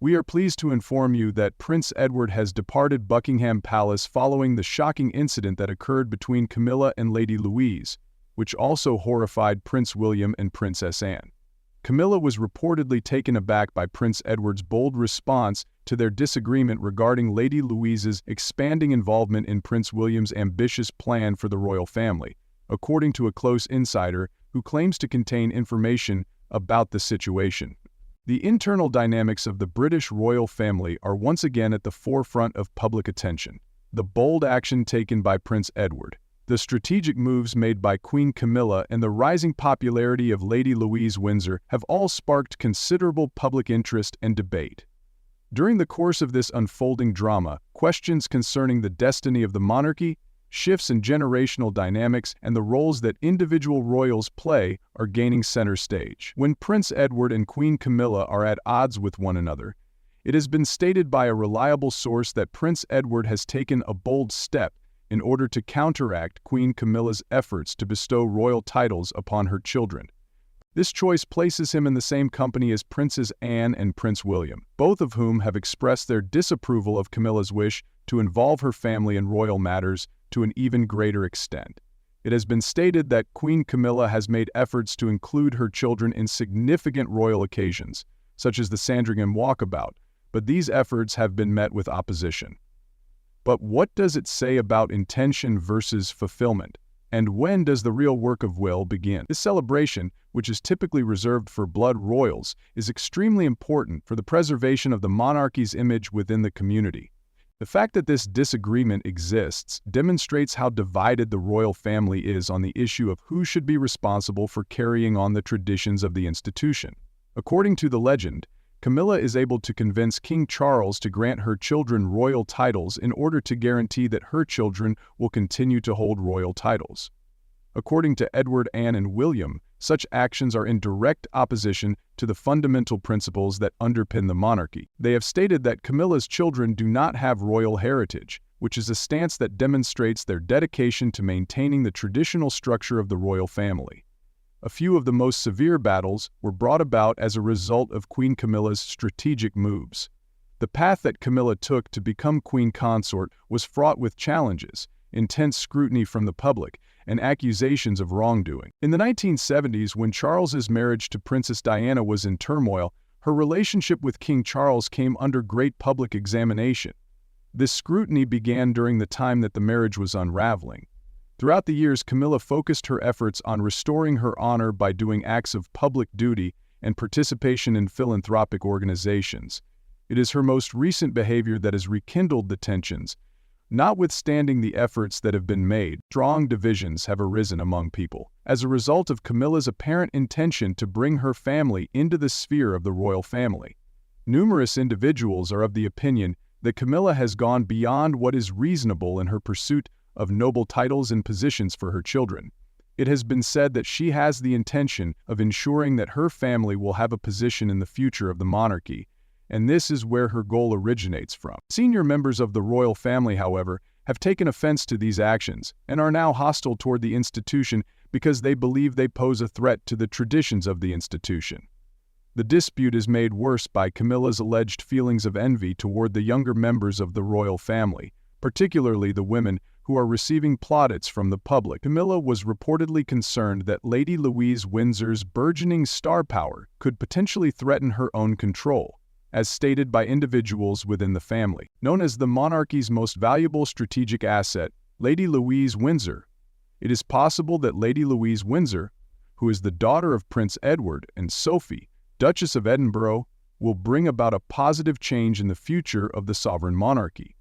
We are pleased to inform you that Prince Edward has departed Buckingham Palace following the shocking incident that occurred between Camilla and Lady Louise, which also horrified Prince William and Princess Anne. Camilla was reportedly taken aback by Prince Edward's bold response to their disagreement regarding Lady Louise's expanding involvement in Prince William's ambitious plan for the royal family, according to a close insider who claims to contain information about the situation. The internal dynamics of the British royal family are once again at the forefront of public attention. The bold action taken by Prince Edward, the strategic moves made by Queen Camilla, and the rising popularity of Lady Louise Windsor have all sparked considerable public interest and debate. During the course of this unfolding drama, questions concerning the destiny of the monarchy, shifts in generational dynamics, and the roles that individual royals play are gaining center stage. When Prince Edward and Queen Camilla are at odds with one another, it has been stated by a reliable source that Prince Edward has taken a bold step in order to counteract Queen Camilla's efforts to bestow royal titles upon her children. This choice places him in the same company as Princess Anne and Prince William, both of whom have expressed their disapproval of Camilla's wish to involve her family in royal matters to an even greater extent. It has been stated that Queen Camilla has made efforts to include her children in significant royal occasions, such as the Sandringham Walkabout, but these efforts have been met with opposition. But what does it say about intention versus fulfillment? And when does the real work of will begin? This celebration, which is typically reserved for blood royals, is extremely important for the preservation of the monarchy's image within the community. The fact that this disagreement exists demonstrates how divided the royal family is on the issue of who should be responsible for carrying on the traditions of the institution. According to the legend, Camilla is able to convince King Charles to grant her children royal titles in order to guarantee that her children will continue to hold royal titles. According to Edward, Anne, and William, such actions are in direct opposition to the fundamental principles that underpin the monarchy. They have stated that Camilla's children do not have royal heritage, which is a stance that demonstrates their dedication to maintaining the traditional structure of the royal family. A few of the most severe battles were brought about as a result of Queen Camilla's strategic moves. The path that Camilla took to become queen consort was fraught with challenges, intense scrutiny from the public, and accusations of wrongdoing. In the 1970s, when Charles's marriage to Princess Diana was in turmoil, her relationship with King Charles came under great public examination. This scrutiny began during the time that the marriage was unraveling. Throughout the years, Camilla focused her efforts on restoring her honor by doing acts of public duty and participation in philanthropic organizations. It is her most recent behavior that has rekindled the tensions. Notwithstanding the efforts that have been made, strong divisions have arisen among people as a result of Camilla's apparent intention to bring her family into the sphere of the royal family. Numerous individuals are of the opinion that Camilla has gone beyond what is reasonable in her pursuit of noble titles and positions for her children. It has been said that she has the intention of ensuring that her family will have a position in the future of the monarchy, and this is where her goal originates from. Senior members of the royal family, however, have taken offense to these actions and are now hostile toward the institution because they believe they pose a threat to the traditions of the institution. The dispute is made worse by Camilla's alleged feelings of envy toward the younger members of the royal family, particularly the women who are receiving plaudits from the public. Camilla was reportedly concerned that Lady Louise Windsor's burgeoning star power could potentially threaten her own control, as stated by individuals within the family. Known as the monarchy's most valuable strategic asset, Lady Louise Windsor, it is possible that Lady Louise Windsor, who is the daughter of Prince Edward and Sophie, Duchess of Edinburgh, will bring about a positive change in the future of the sovereign monarchy.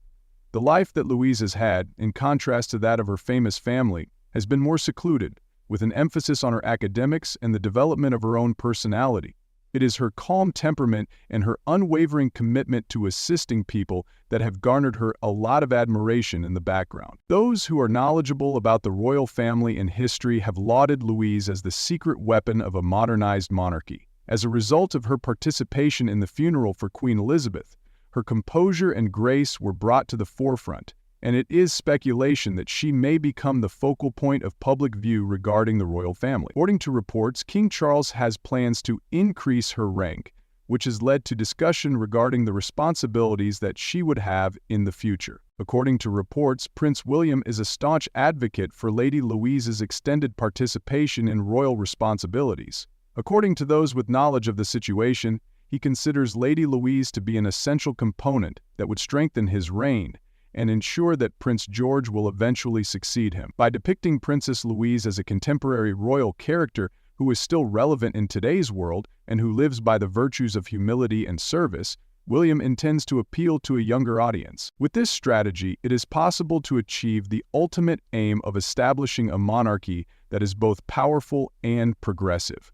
The life that Louise has had, in contrast to that of her famous family, has been more secluded, with an emphasis on her academics and the development of her own personality. It is her calm temperament and her unwavering commitment to assisting people that have garnered her a lot of admiration in the background. Those who are knowledgeable about the royal family and history have lauded Louise as the secret weapon of a modernized monarchy. As a result of her participation in the funeral for Queen Elizabeth, her composure and grace were brought to the forefront, and it is speculation that she may become the focal point of public view regarding the royal family. According to reports, King Charles has plans to increase her rank which has led to discussion regarding the responsibilities that she would have in the future. According to reports, Prince William is a staunch advocate for Lady Louise's extended participation in royal responsibilities. According to those with knowledge of the situation, he considers Lady Louise to be an essential component that would strengthen his reign and ensure that Prince George will eventually succeed him. By depicting Princess Louise as a contemporary royal character who is still relevant in today's world and who lives by the virtues of humility and service, William intends to appeal to a younger audience. With this strategy, it is possible to achieve the ultimate aim of establishing a monarchy that is both powerful and progressive.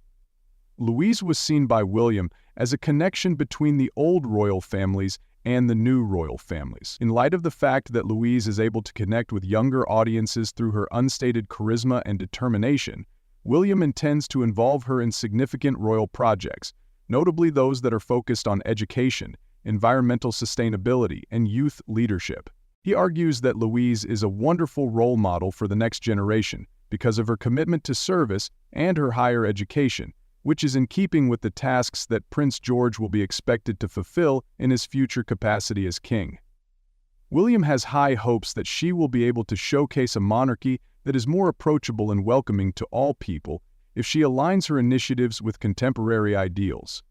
Louise was seen by William as a connection between the old royal families and the new royal families. In light of the fact that Louise is able to connect with younger audiences through her unstated charisma and determination, William intends to involve her in significant royal projects, notably those that are focused on education, environmental sustainability, and youth leadership. He argues that Louise is a wonderful role model for the next generation because of her commitment to service and her higher education, which is in keeping with the tasks that Prince George will be expected to fulfill in his future capacity as king. William has high hopes that she will be able to showcase a monarchy that is more approachable and welcoming to all people if she aligns her initiatives with contemporary ideals.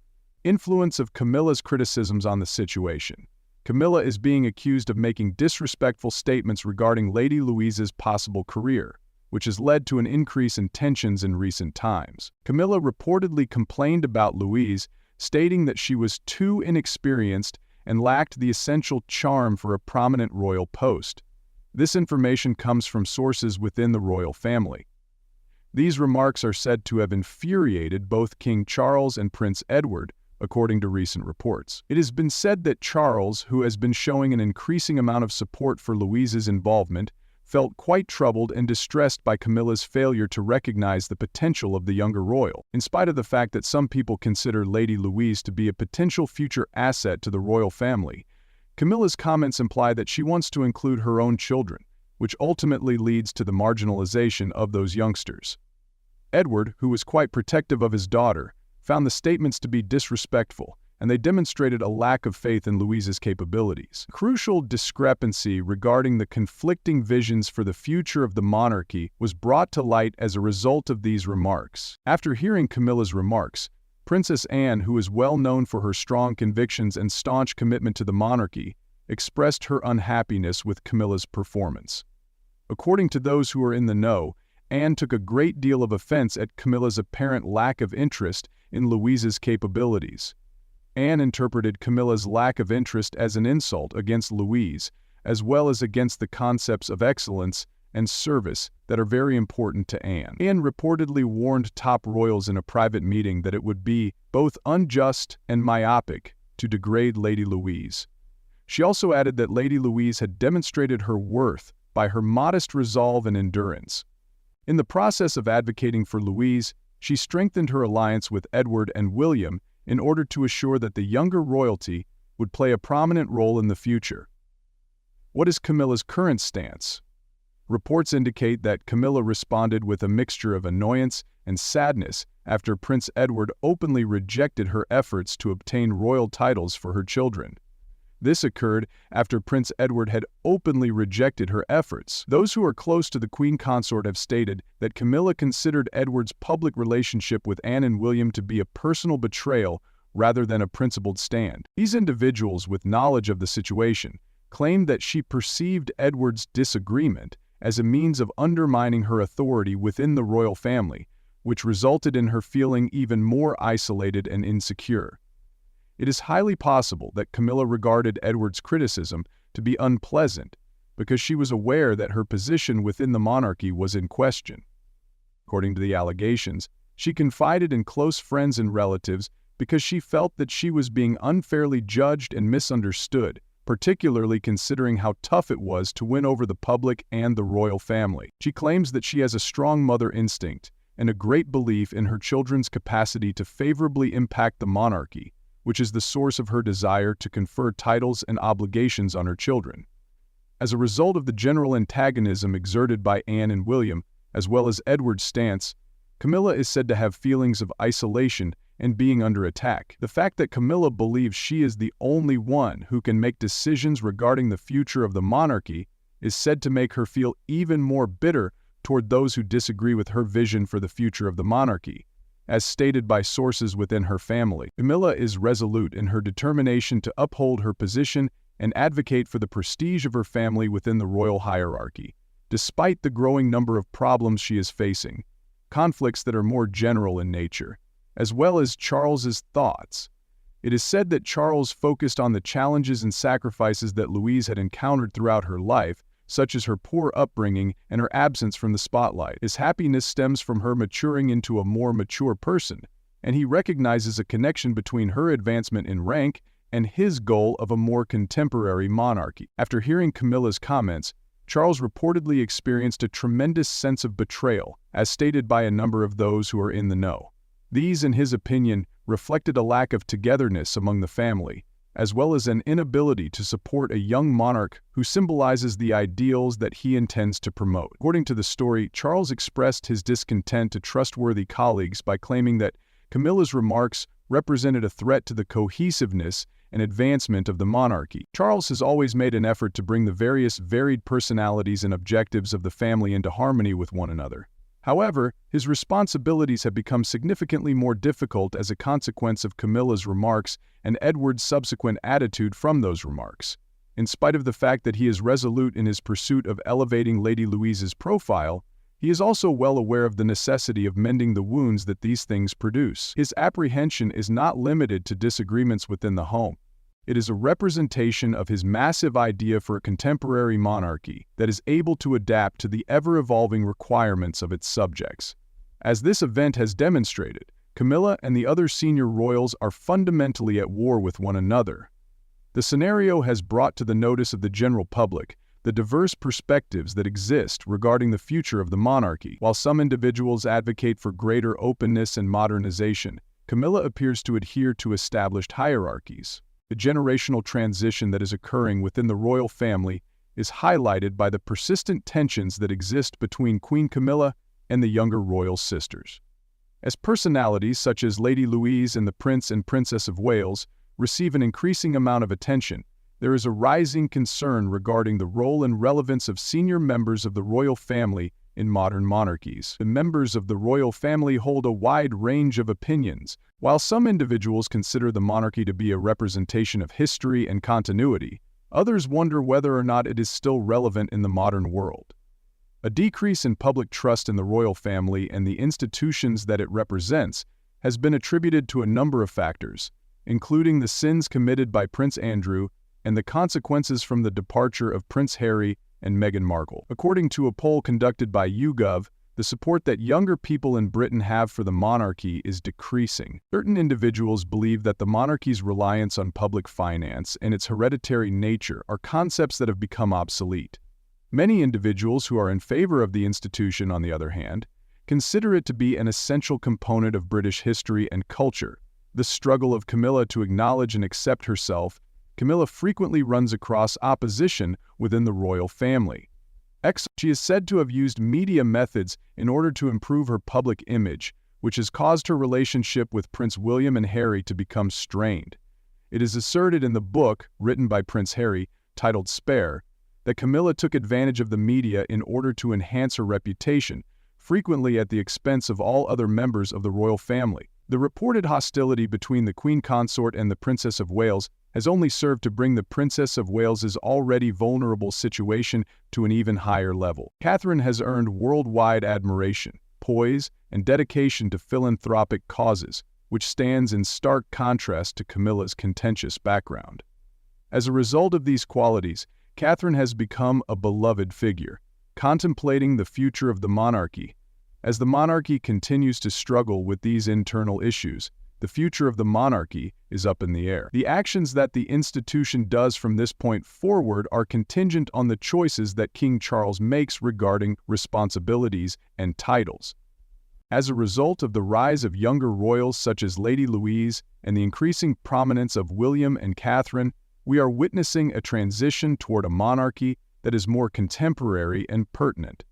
Influence of Camilla's criticisms on the situation. Camilla is being accused of making disrespectful statements regarding Lady Louise's possible career, which has led to an increase in tensions in recent times. Camilla reportedly complained about Louise, stating that she was too inexperienced and lacked the essential charm for a prominent royal post. This information comes from sources within the royal family. These remarks are said to have infuriated both King Charles and Prince Edward, according to recent reports. It has been said that Charles, who has been showing an increasing amount of support for Louise's involvement, felt quite troubled and distressed by Camilla's failure to recognize the potential of the younger royal. In spite of the fact that some people consider Lady Louise to be a potential future asset to the royal family, Camilla's comments imply that she wants to include her own children, which ultimately leads to the marginalization of those youngsters. Edward, who was quite protective of his daughter, found the statements to be disrespectful, and they demonstrated a lack of faith in Louise's capabilities. A crucial discrepancy regarding the conflicting visions for the future of the monarchy was brought to light as a result of these remarks. After hearing Camilla's remarks, Princess Anne, who is well known for her strong convictions and staunch commitment to the monarchy, expressed her unhappiness with Camilla's performance. According to those who are in the know, Anne took a great deal of offense at Camilla's apparent lack of interest in Louise's capabilities. Anne interpreted Camilla's lack of interest as an insult against Louise, as well as against the concepts of excellence and service that are very important to Anne. Anne reportedly warned top royals in a private meeting that it would be both unjust and myopic to degrade Lady Louise. She also added that Lady Louise had demonstrated her worth by her modest resolve and endurance. In the process of advocating for Louise, she strengthened her alliance with Edward and William in order to assure that the younger royalty would play a prominent role in the future. What is Camilla's current stance? Reports indicate that Camilla responded with a mixture of annoyance and sadness after Prince Edward openly rejected her efforts to obtain royal titles for her children. This occurred after Prince Edward had openly rejected her efforts. Those who are close to the Queen Consort have stated that Camilla considered Edward's public relationship with Anne and William to be a personal betrayal rather than a principled stand. These individuals with knowledge of the situation claimed that she perceived Edward's disagreement as a means of undermining her authority within the royal family, which resulted in her feeling even more isolated and insecure. It is highly possible that Camilla regarded Edward's criticism to be unpleasant because she was aware that her position within the monarchy was in question. According to the allegations, she confided in close friends and relatives because she felt that she was being unfairly judged and misunderstood, particularly considering how tough it was to win over the public and the royal family. She claims that she has a strong mother instinct and a great belief in her children's capacity to favorably impact the monarchy, which is the source of her desire to confer titles and obligations on her children. As a result of the general antagonism exerted by Anne and William, as well as Edward's stance, Camilla is said to have feelings of isolation and being under attack. The fact that Camilla believes she is the only one who can make decisions regarding the future of the monarchy is said to make her feel even more bitter toward those who disagree with her vision for the future of the monarchy. As stated by sources within her family, Camilla is resolute in her determination to uphold her position and advocate for the prestige of her family within the royal hierarchy, despite the growing number of problems she is facing, conflicts that are more general in nature, as well as Charles's thoughts. It is said that Charles focused on the challenges and sacrifices that Louise had encountered throughout her life, such as her poor upbringing and her absence from the spotlight. His happiness stems from her maturing into a more mature person, and he recognizes a connection between her advancement in rank and his goal of a more contemporary monarchy. After hearing Camilla's comments, Charles reportedly experienced a tremendous sense of betrayal, as stated by a number of those who are in the know. These, in his opinion, reflected a lack of togetherness among the family, as well as an inability to support a young monarch who symbolizes the ideals that he intends to promote. According to the story, Charles expressed his discontent to trustworthy colleagues by claiming that Camilla's remarks represented a threat to the cohesiveness and advancement of the monarchy. Charles has always made an effort to bring the various varied personalities and objectives of the family into harmony with one another. However, his responsibilities have become significantly more difficult as a consequence of Camilla's remarks and Edward's subsequent attitude from those remarks. In spite of the fact that he is resolute in his pursuit of elevating Lady Louise's profile, he is also well aware of the necessity of mending the wounds that these things produce. His apprehension is not limited to disagreements within the home. It is a representation of his massive idea for a contemporary monarchy that is able to adapt to the ever-evolving requirements of its subjects. As this event has demonstrated, Camilla and the other senior royals are fundamentally at war with one another. The scenario has brought to the notice of the general public the diverse perspectives that exist regarding the future of the monarchy. While some individuals advocate for greater openness and modernization, Camilla appears to adhere to established hierarchies. The generational transition that is occurring within the royal family is highlighted by the persistent tensions that exist between Queen Camilla and the younger royal sisters. As personalities such as Lady Louise and the Prince and Princess of Wales receive an increasing amount of attention, there is a rising concern regarding the role and relevance of senior members of the royal family in modern monarchies. The members of the royal family hold a wide range of opinions. While some individuals consider the monarchy to be a representation of history and continuity, others wonder whether or not it is still relevant in the modern world. A decrease in public trust in the royal family and the institutions that it represents has been attributed to a number of factors, including the sins committed by Prince Andrew and the consequences from the departure of Prince Harry and Meghan Markle. According to a poll conducted by YouGov, the support that younger people in Britain have for the monarchy is decreasing. Certain individuals believe that the monarchy's reliance on public finance and its hereditary nature are concepts that have become obsolete. Many individuals who are in favor of the institution, on the other hand, consider it to be an essential component of British history and culture. The struggle of Camilla to acknowledge and accept herself, Camilla frequently runs across opposition within the royal family. She is said to have used media methods in order to improve her public image, which has caused her relationship with Prince William and Harry to become strained. It is asserted in the book, written by Prince Harry, titled Spare, that Camilla took advantage of the media in order to enhance her reputation, frequently at the expense of all other members of the royal family. The reported hostility between the Queen Consort and the Princess of Wales has only served to bring the Princess of Wales's already vulnerable situation to an even higher level. Catherine has earned worldwide admiration, poise, and dedication to philanthropic causes, which stands in stark contrast to Camilla's contentious background. As a result of these qualities, Catherine has become a beloved figure, contemplating the future of the monarchy. As the monarchy continues to struggle with these internal issues, the future of the monarchy is up in the air. The actions that the institution does from this point forward are contingent on the choices that King Charles makes regarding responsibilities and titles. As a result of the rise of younger royals such as Lady Louise and the increasing prominence of William and Catherine, we are witnessing a transition toward a monarchy that is more contemporary and pertinent.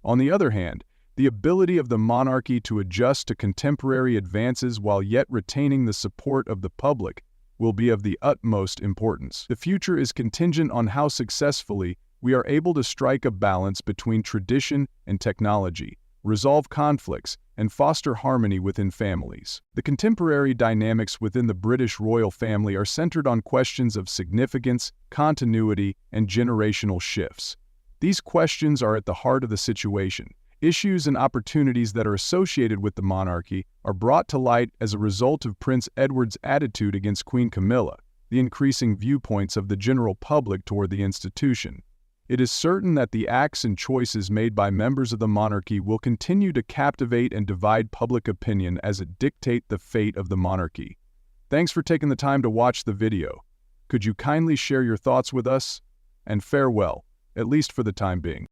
On the other hand, The ability of the monarchy to adjust to contemporary advances while yet retaining the support of the public will be of the utmost importance. The future is contingent on how successfully we are able to strike a balance between tradition and technology, resolve conflicts, and foster harmony within families. The contemporary dynamics within the British royal family are centered on questions of significance, continuity, and generational shifts. These questions are at the heart of the situation. Issues and opportunities that are associated with the monarchy are brought to light as a result of Prince Edward's attitude against Queen Camilla, the increasing viewpoints of the general public toward the institution. It is certain that the acts and choices made by members of the monarchy will continue to captivate and divide public opinion as it dictates the fate of the monarchy. Thanks for taking the time to watch the video. Could you kindly share your thoughts with us? And farewell, at least for the time being.